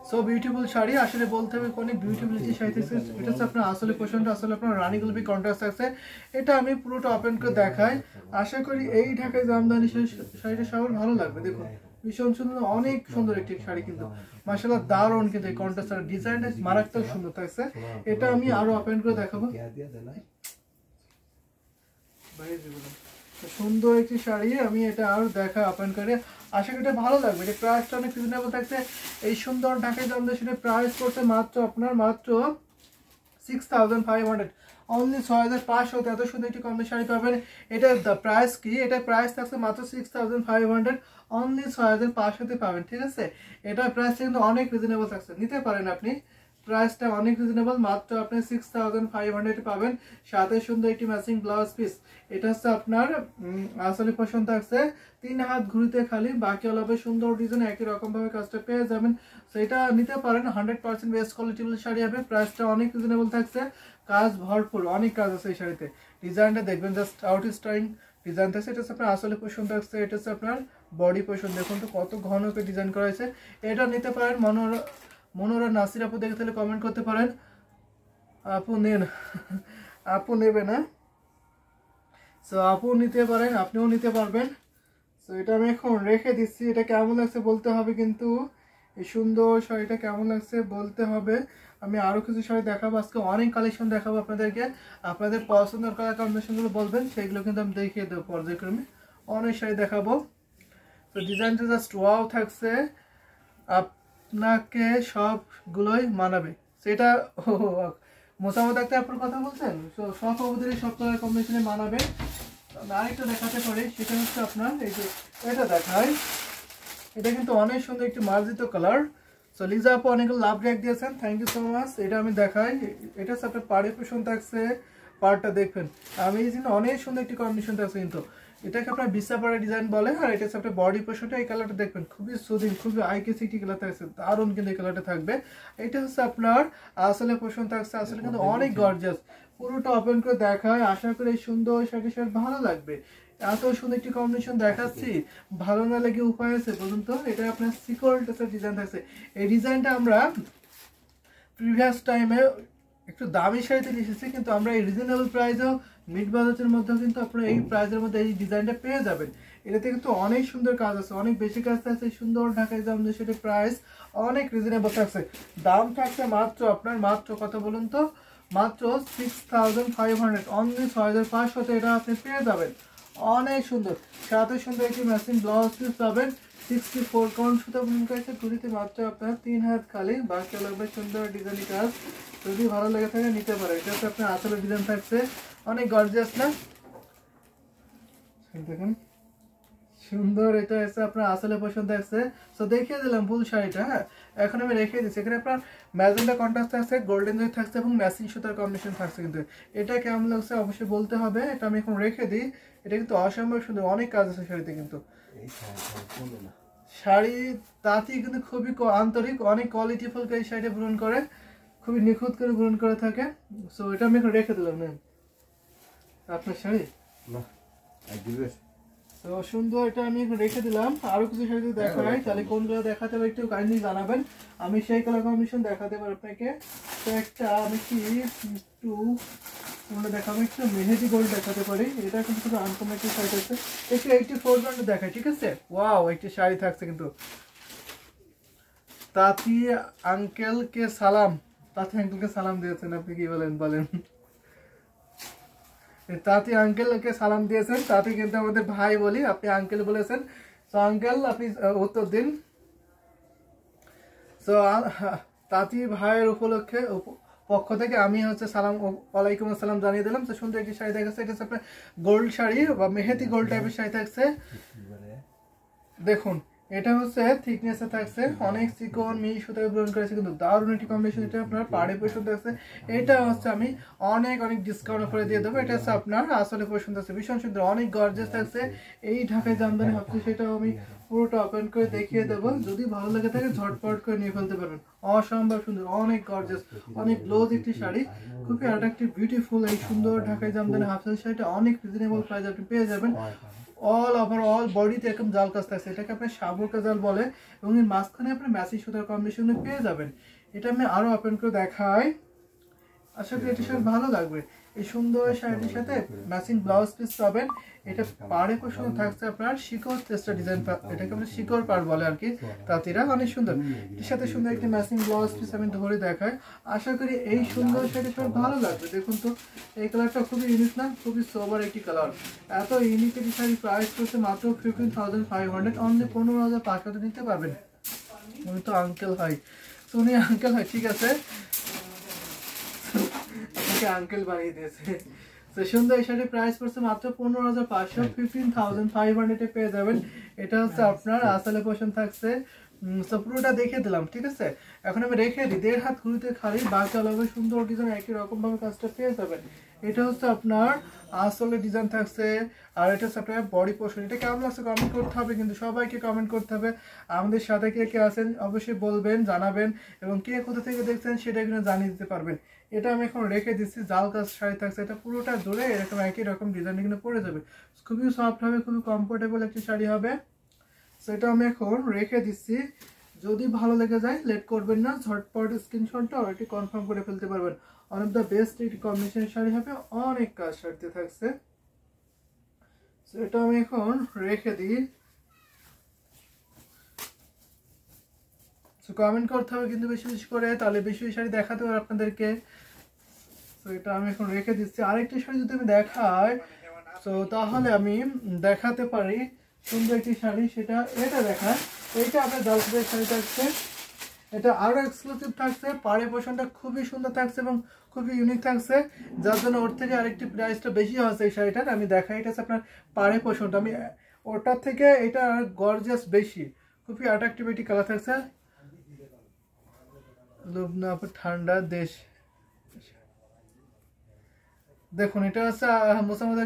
সো বিউটিফুল শাড়ি, আসলে বলতে হবে অনেক বিউটিফুল একটি শাড়ি থাকছে। এটা হচ্ছে আপনার আসলে পোর্শনটা, আসলে আপনার রানী গোলাপি কন্ট্রাস্ট আছে। এটা আমি পুরোটা ওপেন করে দেখাই, আশা করি এই ঢাকায় জামদানি শাড়িটা সবার ভালো লাগবে। দেখুন ভীষণ সুন্দর, অনেক সুন্দর একটি শাড়ি কিন্তু মাশাআল্লাহ, দারুণ কিন্তু এই কন্ট্রাস্ট ডিজাইনটা মারাত্মক সুন্দর থাকছে। এটা আমি আরো ওপেন করে দেখাবো। সুন্দর একটি শাড়ি, আমি এটা আরো দেখা ওপেন করে, আশা করি এটা ভালো লাগবে। এটা প্রাইসটা অনেক রিজনেবল থাকছে। এই সুন্দর ঢাকায় দাম দিয়ে সেটা প্রাইস করতে মাত্র আপনার মাত্র 6500, অনলি 6500। এত সুন্দর একটি কম শাড়ি পাবেন। এটার প্রাইস কি? এটা প্রাইস থাকছে মাত্র 6500, অনলি 6500 পাবেন, ঠিক আছে। এটার প্রাইসটা কিন্তু অনেক রিজনেবল থাকছে, নিতে পারেন আপনি। প্রাইসটা অনেক রিজনেবল, মাত্র আপনি 6500 পাবেন। সাথে সুন্দর একটি ম্যাচিং ব্লাউজ পিস। এটা হচ্ছে আপনার আসলে পছন্দ থাকছে 3 হাত ঘুরিতে খালি, বাকি অলবে সুন্দর ডিজাইন একই রকম ভাবে কাজটা পেয়ে যাবেন। তো এটা নিতে পারেন, 100% বেস্ট কোয়ালিটিবল শাড়ি হবে। প্রাইসটা অনেক রিজনেবল থাকছে, কাজ ভরপুর, অনেক কাজ আছে এই শাড়িতে। ডিজাইনটা দেখবেন, জাস্ট আউটস্টাইং ডিজাইন থাকছে। এটা হচ্ছে আপনার আসলে পছন্দ থাকছে। এটা হচ্ছে আপনার বডি পছন্দ, দেখুন তো কত ঘন করে ডিজাইন করা হয়েছে। এটা নিতে পারেন। মনোরা নাসির আপু দেখে তাহলে কমেন্ট করতে পারেন, আপু নেন, আপু নেবে না। সো আপু নিতে পারেন, আপনিও নিতে পারবেন। সো এটা আমি এখন রেখে দিচ্ছি। এটা কেমন লাগছে বলতে হবে কিন্তু, এই সুন্দর শাড়িটা কেমন লাগছে বলতে হবে। আমি আরও কিছু শাড়ি দেখাবো, আজকে অনেক কালেকশন দেখাবো আপনাদেরকে। আপনাদের পছন্দের কালার কম্বিনেশনগুলো বলবেন, সেগুলো কিন্তু আমি দেখিয়ে দেবো পর্যায়ক্রমে। অনেক শাড়ি দেখাবো। তো ডিজাইনটা জাস্ট ওয়াও থাকছে, আপনাকে সবগুলোই মানাবে। সেটা মোসামত একটা আপনার কথা বলছেন, তো সব অবধারী সব কালার কম্বিনেশনে মানাবে। আরেকটা দেখাতে পারি, সেটা হচ্ছে আপনার এই যে এটা দেখায়। এটা কিন্তু অনেক সুন্দর একটি মার্জিত কালার। সো লিজা আপু অনেকগুলো লাভ রেক দিয়েছেন, থ্যাংক ইউ সো মাচ। এটা আমি দেখাই। এটা হচ্ছে আপনার পাড়ে পোষণ থাকছে, পাড়টা দেখবেন আমি এই জন্য অনেক সুন্দর একটি কম্বিনেশন থাকছে কিন্তু। এটাকে আপনার বিছাপাড়া ডিজাইন বলে। আর এটা হচ্ছে আপনার বডি পোষণটা, এই কালারটা দেখবেন খুবই সুদিন, খুবই আইকেসিটি কালার থাকছে, দারুণ কিন্তু এই কালারটা থাকবে। এটা হচ্ছে আপনার আসলে পোষণ থাকছে, আসলে কিন্তু অনেক গর্জাস। পুরোটা ওপেন করে দেখায়, আশা করি এই সুন্দর শাড়ি ভালো লাগবে। এত সুন্দর একটি কম্বিনেশন দেখাচ্ছি, ভালো না লাগে উপায় আছে বলুন তো। এটা আপনার সিকোয়েন্স ডিজাইন থাকছে। এই ডিজাইনটা আমরা প্রিভিয়াস টাইমে একটু দামি শাড়িতে এসেছি, কিন্তু আমরা এই রিজনেবল প্রাইসেও মিড বাজেটের মধ্যেও কিন্তু আপনারা এই প্রাইসের মধ্যে এই ডিজাইনটা পেয়ে যাবেন। এটাতে কিন্তু অনেক সুন্দর কাজ আছে, অনেক বেশি কাজ থাকছে। সুন্দর ঢাকায় দাম দিয়ে সেটা প্রাইস অনেক রিজনেবল থাকছে। দাম থাকছে মাত্র আপনার মাত্র কত বলুন তো, মাত্র 6500, অনলি 6500 এটা আপনি পেয়ে যাবেন। অনেক সুন্দর, সাথে সুন্দর একটি ম্যাচিং ব্লাউজ পিস পাবেন। 64 কাউন্ট সুতা বুন করেছে, ঘুরিতে মাত্র আপনার 3 হাত খালি, বাকি লাগবে সুন্দর ডিজাইন কাজ। যদি ভালো লেগে থাকে নিতে পারে। এটা হচ্ছে আপনার আসলে ডিজাইন থাকছে, অনেক গর্জিয়াস না দেখুন, সুন্দর। এটা হচ্ছে আপনার আসলে পছন্দ থাকছে। তো দেখিয়ে দিলাম ফুল শাড়িটা। হ্যাঁ, এখন আমি রেখে দিচ্ছি। এখানে আপনার ম্যাজেন্টা কন্ট্রাস্ট থাকছে, গোল্ডেন জয় থাকছে এবং ম্যাচিং সুতার কম্বিনেশন থাকছে। কিন্তু এটা কেমন লাগছে অবশ্যই বলতে হবে। এটা আমি এখন রেখে দিই। এটা কিন্তু অসম্ভব সুন্দর, অনেক কাজ আছে শাড়িতে কিন্তু। শাড়ি তাঁতি কিন্তু খুবই আন্তরিক, অনেক কোয়ালিটিফুল এই শাড়িটা পূরণ করে, খুবই নিখুঁত করে পূরণ করে থাকে। সো এটা আমি এখন রেখে দিলাম। না আপনার শাড়ি তো সুন্দর, এটা আমি রেখে দিলাম। আরো কিছু শাড়ি দেখাই, তাহলে কোনগুলো দেখাতে হবে একটু কাইন্ডলি জানাবেন, আমি সেই কালার কম্বিনেশন দেখাতে পারি আপনাকে। তো একটা আমি কি একটু দেখাবো, একটু মেহেদি গোল্ড দেখাতে পারি। এটা কিন্তু খুব আনকমন একটি শাড়ি থাকছে, একটু 84 ব্র্যান্ড দেখাই, ঠিক আছে। ওয়াও, একটি শাড়ি থাকছে কিন্তু। তাঁতি আঙ্কেলকে সালাম, তাঁতি আঙ্কেলকে সালাম দিয়েছেন আপনি, কি বলেন বলেন। তাঁতি আঙ্কেলকে সালাম দিয়েছেন, তাঁতি কিন্তু আমাদের ভাই বলি, আপনি আঙ্কেল বলেছেন। তো আঙ্কেল আপনি উত্তর দিন। তো তাঁতি ভাইয়ের উপলক্ষে পক্ষ থেকে আমি হচ্ছে সালাম ওয়ালাইকুম আসসালাম জানিয়ে দিলাম। তো সুন্দর একটি শাড়ি থাকছে, এটা হচ্ছে আপনার গোল্ড শাড়ি বা মেহেদি গোল্ড টাইপের শাড়ি থাকছে। দেখুন এটা হচ্ছে থিকনেসে থাকছে, অনেক চিকন মিহি সুতায় পূরণ করেছে, কিন্তু দারুণ একটি কম্বিনেশন। এটা আপনার পাড়ে পছন্দ আছে। এটা হচ্ছে আমি অনেক ডিসকাউন্ট করে দিয়ে দেবো। এটা হচ্ছে আপনার আসলে পছন্দ আছে, ভীষণ সুন্দর, অনেক গর্জিয়াস থাকছে। এই ঢাকায় জামদানি ভাবছি, সেটাও আমি পুরোটা ওপেন করে দেখিয়ে দেবো। যদি ভালো লাগে থাকে ঝটপট করে নিয়ে ফেলতে পারবেন। অসম্ভব সুন্দর, অনেক গর্জিয়াস, অনেক ক্লোজ একটি শাড়ি, খুবই অ্যাট্রাকটিভ বিউটিফুল। এই সুন্দর ঢাকায় জামদানি হাফ সাইজ শাড়িটা অনেক রিজনেবল প্রাইস আপনি পেয়ে যাবেন। অল ওভার অল বডিতে এরকম জাল কাজ থাকছে, এটাকে আপনি সাবুর কাজাল বলে, এবং এর মাঝখানে আপনি ম্যাচিং সুতার কম্বিনেশনে পেয়ে যাবেন। এটা আমি আরো ওপেন করে দেখাই। আশা করি এটির সাথে ভালো লাগবে। এই সুন্দর শাড়িটির সাথে ম্যাচিং ব্লাউজ পিস পাবেন। এটা পাড়ে পোষণ থাকছে আপনার শিকড় চেষ্টা ডিজাইন, এটাকে আমরা শিকড় পাড় বলে আর কি তাঁতিরা, অনেক সুন্দর। এর সাথে সুন্দর একটি ম্যাচিং ব্লাউজ পিস আমি ধরে দেখাই। আশা করি এই সুন্দর শাড়িটি সবার ভালো লাগবে। দেখুন তো এই কালারটা খুবই ইউনিক না, খুবই সোবার একটি কালার। এত ইউনিক একটি শাড়ি প্রাইস করছে মাত্র 15,500, অনলি 15,500 নিতে পারবেন। উনি তো আঙ্কেল হয়, তো উনি আঙ্কেল হয়, ঠিক আছে, আঙ্কেল বানিয়ে দিয়েছে। তো সুন্দর এই শাড়ির প্রাইস পড়ছে মাত্র 15,500, 15,500 পেয়ে যাবেন। এটা হচ্ছে আপনার আসলে পোষণ থাকছে। পুরোটা দেখে দিলাম, ঠিক আছে। এখন আমি রেখে দিই, 1.5 হাত ঘুরিতে খালি বাকি আলাদা সুন্দর ডিজাইন একই রকম ভাবে কাজটা পেয়ে যাবেন। এটা হচ্ছে আপনার আসলে ডিজাইন থাকছে, আর এটা হচ্ছে আপনার বডি পোর্শন। এটা কেমন লাগছে কমেন্ট করতে হবে, কিন্তু সবাইকে কমেন্ট করতে হবে। আমাদের সাথে কে কে আছেন অবশ্যই বলবেন, জানাবেন, এবং কে কোথা থেকে দেখছেন সেটা কিন্তু জানিয়ে দিতে পারবেন। এটা আমি এখন রেখে দিচ্ছি, জাল কাজ শাড়ি থাকছে, এটা পুরোটা ধরে এরকম একই রকম ডিজাইন কিন্তু পরে যাবে, খুবই সফট হবে, খুবই কমফোর্টেবল একটি শাড়ি হবে। সেটা আমি এখন রেখে দিচ্ছি। যদি ভালো লেগে যায় লেট করবেন না, ঝটপট স্ক্রিনশটটা অলরেডি কনফার্ম করে ফেলতে পারবেন। ওয়ান অফ দ্য বেস্ট একটি কম্বিনেশন শাড়ি হবে, অনেক কাজ শাড়িতে থাকছে। সেটা আমি এখন রেখে দিই। কমেন্ট করতে হবে কিন্তু বেশি বেশি করে, তাহলে বেশি বেশি শাড়ি দেখাতে হবে আপনাদেরকে। তো এটা আমি এখন রেখে দিচ্ছি। আরেকটি শাড়ি যদি আমি দেখাই তো তাহলে আমি দেখাতে পারি সুন্দর একটি শাড়ি, সেটা এটা দেখায়। এইটা আপনার জালকাজের শাড়ি থাকছে, এটা আরো এক্সক্লুসিভ থাকছে, পাড়ে পোষণটা খুবই সুন্দর থাকছে এবং খুবই ইউনিক থাকছে, যার জন্য ওর থেকে আরেকটি প্রাইসটা বেশি হচ্ছে এই শাড়িটার। আমি দেখাই, এটা আপনার পাড়ে পোষণটা, আমি ওটার থেকে এটা গর্জিয়াস বেশি, খুবই অ্যাট্রাকটিভ একটি কালার থাকছে। লুবনা ঠান্ডা দেশ, দেখুন এটা হচ্ছে মোসাম্মদ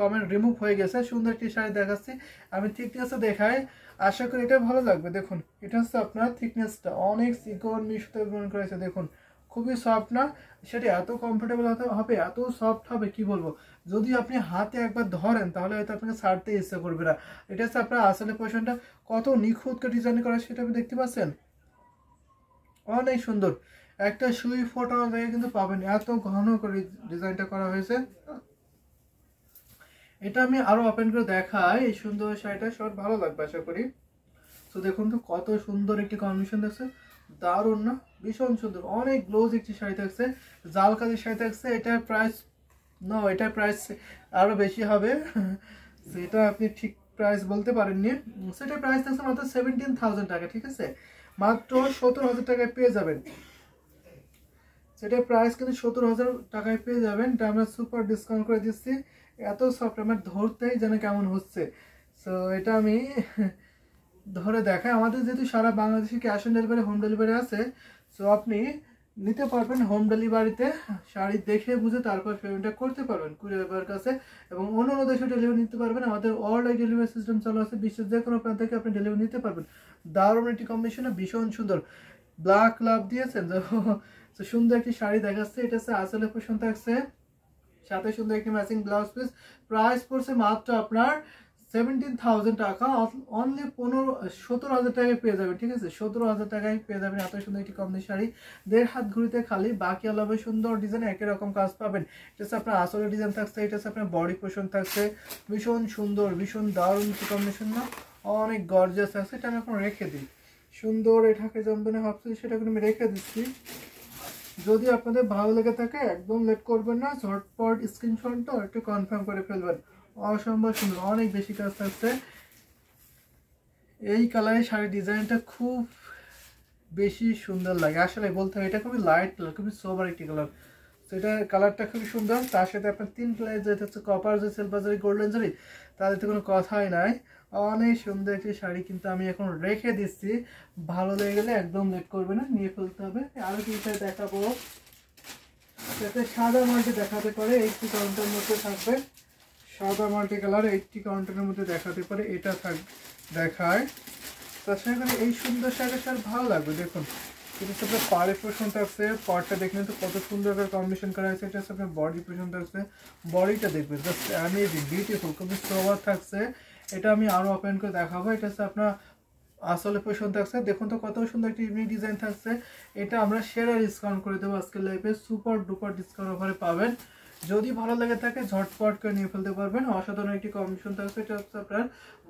কমেন্ট রিমুভ হয়ে গেছে। সুন্দর একটি শাড়ি দেখাচ্ছি, আমি থিকনেসটা দেখাই, আশা করি এটা ভালো লাগবে। দেখুন এটা হচ্ছে আপনার থিকনেসটা অনেক চিকন মিশতে ব্যবহার করেছে, দেখুন খুবই সফট না, সেটা এত কমফোর্টেবল হবে, এত সফট হবে কি বলবো। যদি আপনি হাতে একবার ধরেন তাহলে হয়তো আপনাকে ছাড়তে ইচ্ছা করবে না। এটা হচ্ছে আপনার আসলে পোর্শনটা কত নিখুঁত করে ডিজাইন করা সেটা আপনি দেখতে পাচ্ছেন, অনেক সুন্দর। একটা সুই ফোটানো জায়গায় কিন্তু পাবেন, এত ঘন করে ডিজাইনটা করা হয়েছে। এটা আমি আরো ওপেন করে দেখাই, এই সুন্দর শাড়িটা সবার ভালো লাগবে আশা করি। তো দেখুন তো কত সুন্দর একটি কম্বিনেশন থাকছে, দারুণ না, ভীষণ সুন্দর, অনেক গ্লোজ একটি শাড়ি থাকছে, জাল কাজের শাড়ি থাকছে। এটার প্রাইস এটার প্রাইস আরো বেশি হবে, সেটা আপনি ঠিক প্রাইস বলতে পারেননি। সেটার প্রাইস থাকছে মাত্র 17,000 টাকা, ঠিক আছে, মাত্র 17,000 টাকায় পেয়ে যাবেন। সেটার প্রাইস কিন্তু 17,000 টাকায় পেয়ে যাবেন। এটা আমরা সুপার ডিসকাউন্ট করে দিচ্ছি, এত সফট, আমার ধরতেই যেন কেমন হচ্ছে। সো এটা আমি ধরে দেখাই। আমাদের যেহেতু সারা বাংলাদেশে cash on delivery, home delivery আছে, সো আপনি নিতে পারবেন হোম ডেলিভারিতে, শাড়ি দেখে বুঝে তারপর পেমেন্টটা করতে পারবেন কুরিয়ার কাছে, এবং অন্য দেশে ডেলিভারি নিতে পারবেন। আমাদের অল ডেলিভারি সিস্টেম চালু আছে, বিশ্বের যে কোনো প্রান্ত থেকে আপনি ডেলিভারি নিতে পারবেন। দারুণ একটি কম্বিনেশন, ভীষণ সুন্দর, ব্ল্যাক লাভ দিয়েছেন তো সুন্দর একটি শাড়ি দেখাচ্ছে। এটা হচ্ছে আসলে পোষণ থাকছে, সাথে সুন্দর একটি ম্যাচিং ব্লাউজ পিস। প্রাইস পড়ছে মাত্র আপনার 17,000 টাকা, অনলি 17,000 টাকায় পেয়ে যাবেন, ঠিক আছে, 17,000 টাকায় পেয়ে যাবেন এত সুন্দর একটি কম্বিনেশন শাড়ি। 1.5 হাত ঘুরিতে খালি বাকি আলাদা সুন্দর ডিজাইন একই রকম কাজ পাবেন। এটা হচ্ছে আপনার আসলে ডিজাইন থাকছে, এটা হচ্ছে আপনার বডি পোর্শন থাকছে, ভীষণ সুন্দর, ভীষণ দারুণ কম্বিনেশন না, অনেক গর্জিয়াস থাকছে। এটা আমি এখন রেখে দিই, সুন্দর এটাকে জমবে না ভাবছি, সেটা কিন্তু আমি রেখে দিচ্ছি। যদি আপনাদের ভালো লেগে থাকে একদম লেট করবেন না, ঝটপট স্ক্রিনশটটা একটু কনফার্ম করে ফেলবেন। অসম্ভব সুন্দর, অনেক বেশি কাজ থাকছে। এই কালারের শাড়ির ডিজাইনটা খুব বেশি সুন্দর লাগে, আসলে বলতে হয় এটা খুবই লাইট কালার, খুবই সোবার একটি কালার। তো এটা কালারটা খুবই সুন্দর, তার সাথে আপনার 3 কালার যেটা হচ্ছে কপার যে সিলভার জারি গোল্ডেন জারি, তাদের তো কোনো কথাই নাই। অনেক সুন্দর একটি শাড়ি কিন্তু আমি এখন রেখে দিচ্ছি, ভালো লেগে গেলে একদম লেট করবে না, নিয়ে ফেলতে হবে। আরো কি শাড়ি দেখাবো, যাতে সাদা মাল্টি দেখাতে পারে, 80 কাউন্টের মধ্যে থাকবে, সাদা মাল্টি কালার 80 কাউন্টের মধ্যে দেখাতে পারে, এটা দেখায়। তার সঙ্গে এই সুন্দর শাড়িটা ভালো লাগবে। দেখুন এটা হচ্ছে আপনার পাড়ের পোর্শন থাকছে, পাড়টা দেখলেন তো কত সুন্দর করে কম্বিনেশন করা হয়েছে। এটা হচ্ছে আপনার বডি পোর্শন থাকছে, বডিটা দেখবেন জাস্ট অ্যামেজিং, বিউটিফুল, খুবই সোবার থাকছে। এটা আমি আরো ওপেন করে দেখাবো। এটা হচ্ছে আপনার আসলে পছন্দ থাকছে। দেখুন তো কত সুন্দর একটি ইউনিক ডিজাইন থাকছে। এটা আমরা সেরা ডিসকাউন্ট করে দেবো আজকের লাইভে, সুপার ডুপার ডিসকাউন্ট অফারে পাবেন। যদি ভালো লাগে থাকে ঝটপট করে নিয়ে ফেলতে পারবেন। অসাধারণ একটি কম্বিনেশন থাকছে। এটা হচ্ছে আপনার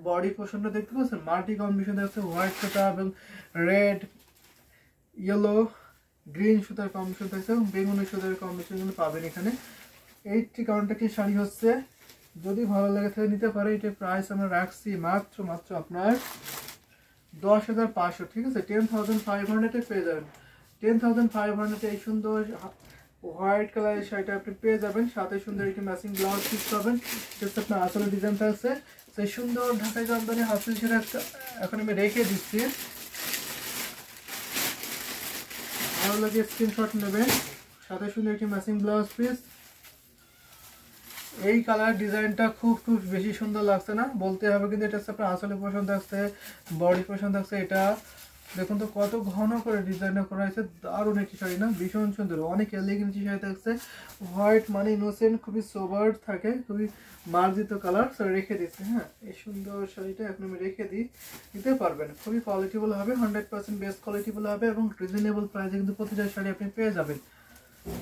বডি পোর্শনটা দেখতে পাচ্ছেন, মাল্টি কম্বিনেশন থাকছে, হোয়াইট সুতা এবং রেড, ইয়েলো, গ্রিন সুতার কম্বিনেশন থাকছে এবং বেগুনি সুতার কম্বিনেশন কিন্তু পাবেন এখানে। এইটি কাউন্টারটি শাড়ি হচ্ছে, যদি ভালো লাগে থাকে নিতে পারে। এটার প্রাইস আমরা রাখছি মাত্র আপনার 10,500, ঠিক আছে? 10,500 পেয়ে যাবেন। 10,500 এই সুন্দর হোয়াইট কালারের শাড়িটা আপনি পেয়ে যাবেন। সাথে সুন্দর একটি ম্যাচিং ব্লাউজ পিস পাবেন। আপনার আসলে ডিজাইন থাকছে সেই সুন্দর ঢাকাই জামদানি হাফিল সেটা এখন আমি রেখে দিচ্ছি। ভালো লাগে স্ক্রিনশট নেবেন। সাথে সুন্দর একটি ম্যাচিং ব্লাউজ পিস। এই কালার ডিজাইনটা খুব বেশি সুন্দর লাগছে না বলতে হবে, কিন্তু এটা হচ্ছে আপনার আসলে পছন্দ থাকছে, বডি পছন্দ থাকছে। এটা দেখুন তো কত ঘন করে ডিজাইনটা করা হয়েছে, দারুণ একটি শাড়ি না, ভীষণ সুন্দর, অনেক এলিগেন্ট শাড়ি থাকছে। হোয়াইট মানে ইনোসেন্ট, খুবই সোবার থাকে, খুবই মার্জিত কালার। রেখে দিচ্ছি। হ্যাঁ, এই সুন্দর শাড়িটা এখন আমি রেখে দিই, নিতে পারবেন। খুবই কোয়ালিটিবল হবে, 100% বেস্ট কোয়ালিটিবল হবে এবং রিজনেবল প্রাইসে কিন্তু প্রতিটা শাড়ি আপনি পেয়ে যাবেন।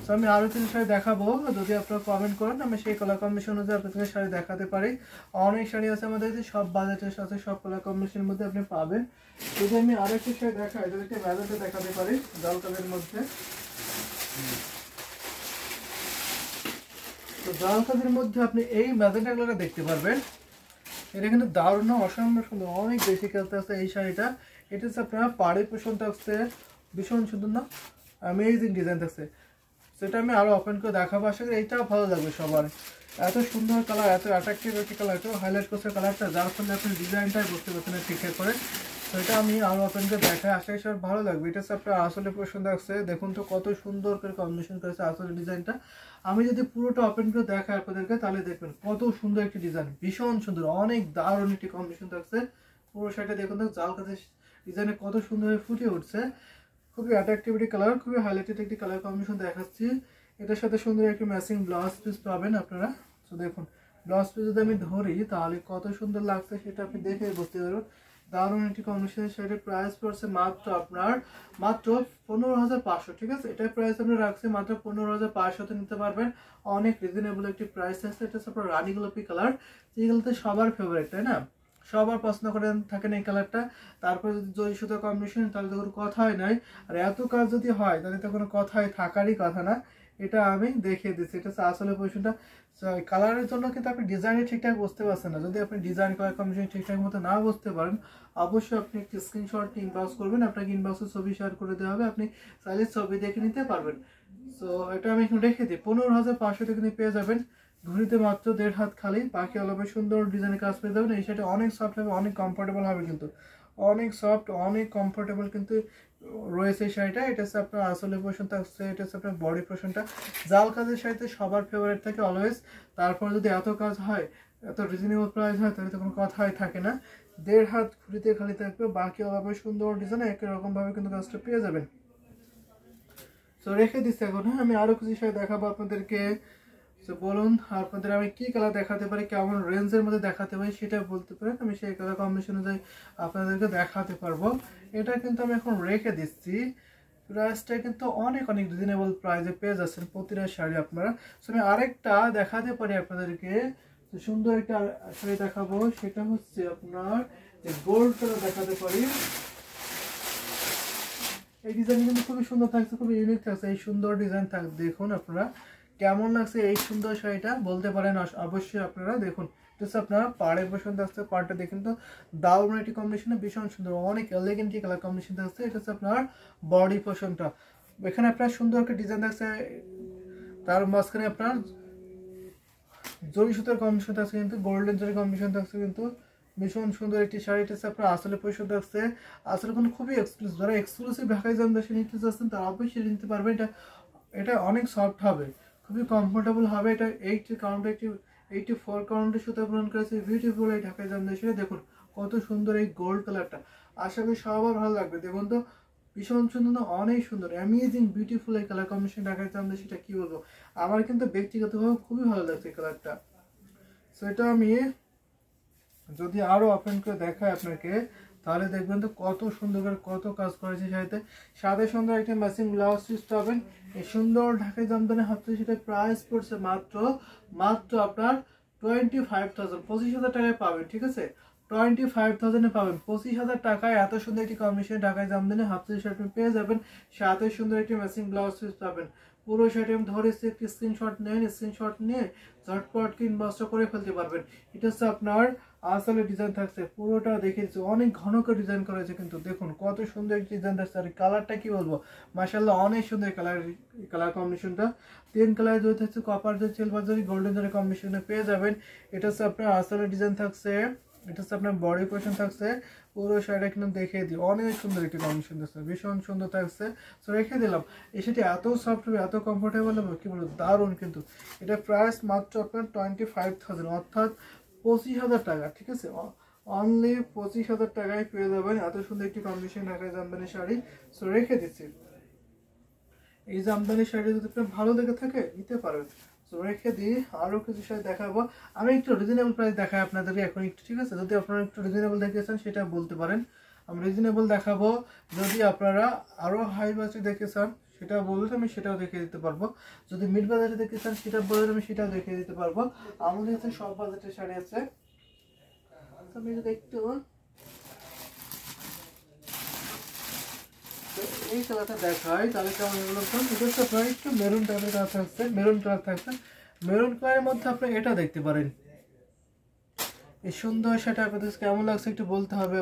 তো আমি আরও কিছু শাড়ি দেখাবো, যদি আপনারা কমেন্ট করেন আমি সেই কালার কম্বিনেশন অনুযায়ী আপনাদের শাড়ি দেখাতে পারি। অনেক শাড়ি আছে আমাদের, সব বাজেটের সাথে সব কালার কম্বিনেশনের মধ্যে আপনি পাবেন। যদি আমি আরও একটু শাড়ি দেখাই, যদি একটা ম্যাজেন্টা দেখাতে পারি জাল কালারের মধ্যে। তো জাল কালারের মধ্যে আপনি এই ম্যাজেন্টা কালারটা দেখতে পারবেন। এটা কিন্তু দারুণ, অসম্ভব সুন্দর, অনেক বেশি খেলতে আছে এই শাড়িটা। এটা হচ্ছে আপনার পাড়ি পোষণ থাকছে, ভীষণ সুন্দর না, অ্যামেজিং ডিজাইন থাকছে। সেটা আমি আরও ওপেন করে দেখাবো, আশা করি এইটাও ভালো লাগবে সবার। এত সুন্দর কালার, এত অ্যাট্রাকটিভ একটি কালার, এত হাইলাইট করছে কালারটা, যার ফলে আপনি ডিজাইনটাই বুঝতে পারছেন না ঠিকঠাক করে। তো এটা আমি আরও ওপেন করে দেখাই, আশা করি সবার ভালো লাগবে। এটা হচ্ছে আপনার আসলে পছন্দ আসছে। দেখুন তো কত সুন্দর করে কম্বিনেশন করেছে আসলে ডিজাইনটা। আমি যদি পুরোটা ওপেন করে দেখাই আপনাদেরকে, তাহলে দেখবেন কত সুন্দর একটি ডিজাইন, ভীষণ সুন্দর, অনেক দারুণ একটি কম্বিনেশন থাকছে। পুরো শাড়িটা দেখুন তো জাল কাজের ডিজাইনে কত সুন্দরভাবে ফুটে উঠছে। খুবই অ্যাট্রাকটিভিটি কালার, খুবই হাইলাইটেড একটি কালার কম্বিনেশন দেখাচ্ছি। এটার সাথে সুন্দর একটি ম্যাচিং ব্লাউজ পিস পাবেন আপনারা। তো দেখুন ব্লাউজ পিস যদি আমি ধরি তাহলে কত সুন্দর লাগছে সেটা আপনি দেখে বুঝতে পারবেন। দারুণ একটি কম্বিনেশনের শাড়ির প্রাইস পড়ছে মাত্র 15,500, ঠিক আছে? এটার প্রাইস আমরা রাখছি মাত্র 15,500 নিতে পারবেন। অনেক রিজনেবল একটি প্রাইস আছে। এটা হচ্ছে আপনার রানী গোলাপি কালার, যেগুলোতে সবার ফেভারিট, তাই না? সবার পছন্দ করেন থাকেন এই কালারটা। তারপরে যদি জরি সুতো কম্বিনেশন, তাহলে তো কোনো কথাই নাই। আর এত কাজ যদি হয় তাহলে তো কোনো কথাই থাকারই কথা না। এটা আমি দেখিয়ে দিচ্ছি, এটা হচ্ছে আসলে পজিশনটা। কালারের জন্য কিন্তু আপনি ডিজাইনে ঠিকঠাক বুঝতে পারছেন না। যদি আপনি ডিজাইন কালার কম্বিনেশন ঠিকঠাক মতো না বুঝতে পারেন, অবশ্যই আপনি একটি স্ক্রিনশট ইনবক্স করবেন, আপনাকে ইনবক্সে ছবি শেয়ার করে দেওয়া হবে, আপনি চাইলে ছবি দেখে নিতে পারবেন। সো এটা আমি এখন রেখে দিই। 15,500 কিন্তু পেয়ে যাবেন। ঘড়িতে মাত্র 1.5 হাত খালি, বাকি অলপে সুন্দর ডিজাইনের কাজ পেয়ে যাবেন। এই শাড়িটা অনেক সফট হবে, অনেক কমফোর্টেবল হবে, কিন্তু অনেক সফট, অনেক কমফোর্টেবল কিন্তু রয়েছে এই শাড়িটা। এটা হচ্ছে আপনার আসলে পোর্শন থাকছে, এটা হচ্ছে আপনার বডি পোর্শনটা। জাল কাজের শাড়িতে সবার ফেভারিট থাকে অলওয়েজ। তারপর যদি এত কাজ হয়, এত রিজনেবল প্রাইস হয়, তাহলে তো কোনো কথাই থাকে না। 1.5 হাত ঘুরিতে খালি থাকবে, বাকি অলপে সুন্দর ডিজাইন একই রকম ভাবে কিন্তু কাজটা পেয়ে যাবেন। তো রেখে দিচ্ছি এখন। হ্যাঁ, আমি আরো কিছু শাড়ি দেখাবো আপনাদেরকে। তো বলুন আপনাদের আমি কি কালার দেখাতে পারি, কেমন রেঞ্জের মধ্যে দেখাতে পারি সেটা বলতে পারেন, আমি সেই কালার কম্বিনেশন অনুযায়ী আপনাদেরকে দেখাতে পারবো। এটা কিন্তু আমি এখন রেখে দিচ্ছি। প্রাইসটা কিন্তু অনেক রিজনেবল প্রাইসে পেয়ে যাচ্ছেন প্রতিটা শাড়ি আপনারা। তো আমি আরেকটা দেখাতে পারি আপনাদেরকে, তো সুন্দর একটা শাড়ি দেখাবো, সেটা হচ্ছে আপনার গোল্ড কালার দেখাতে পারি। এই ডিজাইন কিন্তু খুবই সুন্দর থাকছে, খুবই ইউনিক থাকছে। এই সুন্দর ডিজাইন থাকছে, দেখুন আপনারা কেমন লাগছে এই সুন্দর শাড়িটা বলতে পারেন অবশ্যই আপনারা। দেখুন আপনারা পাড়ের পোর্শন থাকছে, পাড়টা দেখুন তো দারুণ একটি কম্বিনেশনে, ভীষণ সুন্দর, অনেক এলিগেন্ট কালার কম্বিনেশন থাকছে। এটা হচ্ছে আপনার বডি পোর্শনটা। এখানে আপনার সুন্দর একটা ডিজাইন থাকছে, তার মাঝখানে আপনার জরি সুতার কম্বিনেশন থাকছে, কিন্তু গোল্ডেন জরি কম্বিনেশন থাকছে, কিন্তু ভীষণ সুন্দর একটি শাড়ি। এটা আপনার আসলে পয়সা থাকছে। আসলে কোনো খুবই এক্সক্লুসিভ, যারা এক্সক্লুসিভ ঢাকায় জামদানি নিতে চাচ্ছেন তারা অবশ্যই নিতে পারবেন। এটা অনেক সফট হবে, খুবই কমফোর্টেবল হবে। এটা 84 কাউন্টে সুতা পূরণ করেছে, বিউটিফুল এই ঢাকায় জামদানি শাড়ি। দেখুন কত সুন্দর এই গোল্ড কালারটা, আশা করি সবার ভালো লাগবে। দেখুন তো ভীষণ সুন্দর না, অনেক সুন্দর, অ্যামেজিং বিউটিফুল এই কালার কম্বিনেশন ঢাকায় জামদানি, সেটা কি বলবো, আমার কিন্তু ব্যক্তিগতভাবে খুবই ভালো লাগছে এই কালারটা। সো এটা আমি যদি আরো ওপেন করে দেখাই আপনাকে, তাহলে দেখবেন তো কত সুন্দর করে কত কাজ করেছে শাড়িতে। সাথে সুন্দর একটা ম্যাচিং ব্লাউজ পিস পাবেন। এই সুন্দর ঢাকাই জামদানি হাফ সিল্ক শাড়ির প্রাইস পড়ছে মাত্র আপনার 25,000, 25,000 টাকায় পাবেন। ঠিক আছে, 25,000 পাবেন। 25,000 টাকায় এত সুন্দর একটি কম্বিনেশন ঢাকায় জামদানি হাফ সিল্ক শাড়ি পেয়ে যাবেন। সাথে সুন্দর একটি ম্যাচিং ব্লাউজ পিস পাবেন। পুরো শাড়ি আমি ধরেছি, একটি স্ক্রিনশট নেন, স্ক্রিনশট নিয়ে ঝটপট ইনবক্স করে ফেলতে পারবেন। এটা হচ্ছে আপনার আসলে ডিজাইন থাকছে, পুরোটা দেখে দিচ্ছি, অনেক ঘন করে ডিজাইন করা হয়েছে কিন্তু দেখুন কত সুন্দর একটি ডিজাইন থাকছে। আর কালারটা কি বলবো, মাশাআল্লাহ অনেক সুন্দর কালার কম্বিনেশনটা। 3 কালার যদি থাকছে, কপার জরি, সিলভার জরি, গোল্ডেন জরি কম্বিনেশনে পেয়ে যাবেন। এটা হচ্ছে আপনার আসলে ডিজাইন থাকছে, এটা হচ্ছে আপনার বডি পোর্শন থাকছে। পুরো শাড়িটা কিন্তু দেখিয়ে দিই, অনেক সুন্দর একটি কম্বিনেশন থাকছে, ভীষণ সুন্দর থাকছে। তো রেখে দিলাম। এই শাড়িটি এত সফট হবে, এত কমফোর্টেবল হবে, কি বলবো, দারুণ কিন্তু। এটা প্রাইস মাত্র আপনার 25,000, অর্থাৎ 25,000 টাকা। ঠিক আছে, অনলি 25,000 টাকায় পেয়ে যাবেন এত সুন্দর একটি কম্বিনেশন ঢাকায় জামদানি শাড়ি। সো রেখে দিচ্ছি। এই জামদানি শাড়ি যদি আপনার ভালো লেগে থাকে নিতে পারেন। তো রেখে দিই, আরও কিছু শাড়ি দেখাবো। আমি একটু রিজনেবল প্রাইস দেখাই আপনাদেরকে এখন একটু। ঠিক আছে, যদি আপনারা একটু রিজনেবল দেখতে চান সেটা বলতে পারেন, আমি রিজনেবল দেখাবো। যদি আপনারা আরও হাই বাজেট দেখতে চান সেটা বললে আমি সেটাও দেখিয়ে দিতে পারবো। যদি মিড বাজেটে দেখতে চান সেটা বললে আমি সেটাও দেখিয়ে দিতে পারবো। আমাদের কাছে সব বাজেটের শাড়ি আছে। আমি যদি একটু এই কালারটা দেখাই তাহলে কেমন এগুলো, এটা হচ্ছে আপনার একটু মেরুন টাইপের কালার থাকছে, মেরুন কালার থাকছে। মেরুন কালারের মধ্যে আপনি এটা দেখতে পারেন। এই সুন্দর সেটা আপনাদের কেমন লাগছে একটু বলতে হবে।